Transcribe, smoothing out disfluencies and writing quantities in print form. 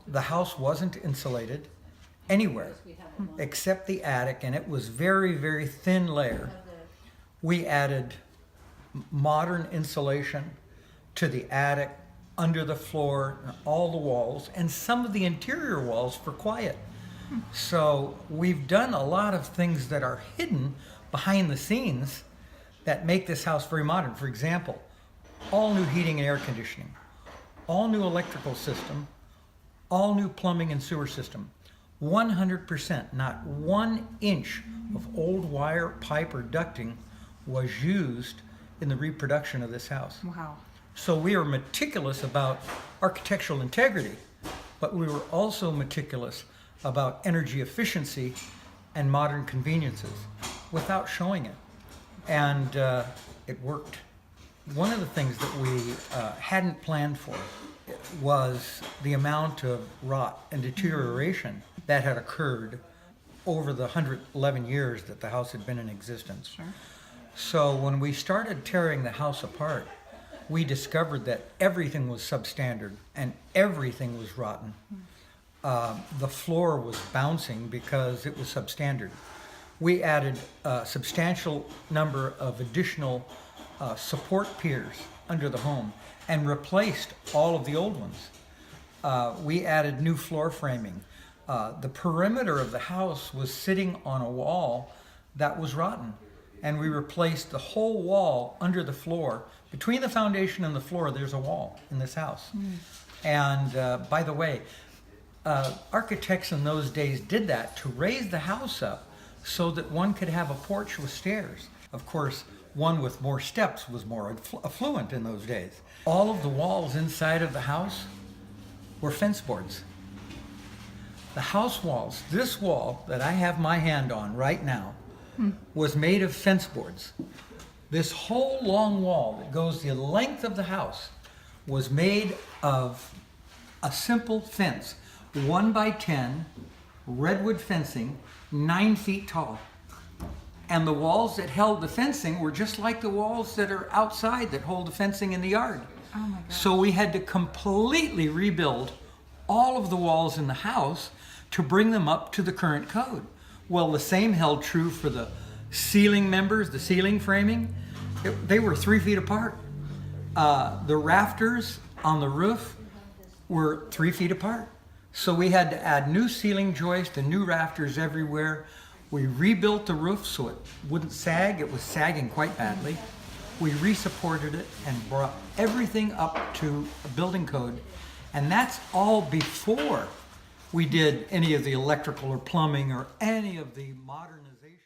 The house wasn't insulated anywhere except the attic, and it was very, very thin layer. We added modern insulation to the attic, under the floor, and all the walls, and some of the interior walls for quiet. So we've done a lot of things that are hidden behind the scenes that make this house very modern. For example, all new heating and air conditioning, all new electrical system, all new plumbing and sewer system. 100%, not 1 inch of old wire, pipe, or ducting was used in the reproduction of this house. Wow. So we are meticulous about architectural integrity, but we were also meticulous about energy efficiency and modern conveniences without showing it. And it worked. One of the things that we hadn't planned for was the amount of rot and deterioration that had occurred over the 111 years that the house had been in existence. Sure. So when we started tearing the house apart, we discovered that everything was substandard and everything was rotten. The floor was bouncing because it was substandard. We added a substantial number of additional support piers under the home and replaced all of the old ones. We added new floor framing. The perimeter of the house was sitting on a wall that was rotten, and we replaced the whole wall under the floor. Between the foundation and the floor, there's a wall in this house. And by the way, architects in those days did that to raise the house up so that one could have a porch with stairs. Of course, one with more steps was more affluent in those days. All of the walls inside of the house were fence boards. The house walls, this wall that I have my hand on right now, was made of fence boards. This whole long wall that goes the length of the house was made of a simple fence, 1 by 10 redwood fencing, 9 feet tall. And the walls that held the fencing were just like the walls that are outside that hold the fencing in the yard. Oh my God. So we had to completely rebuild all of the walls in the house to bring them up to the current code. Well, the same held true for the ceiling members, the ceiling framing. They were 3 feet apart. The rafters on the roof were 3 feet apart. So we had to add new ceiling joists and new rafters everywhere. We rebuilt the roof so it wouldn't sag. It was sagging quite badly. We resupported it and brought everything up to a building code. And that's all before we did any of the electrical or plumbing or any of the modernization.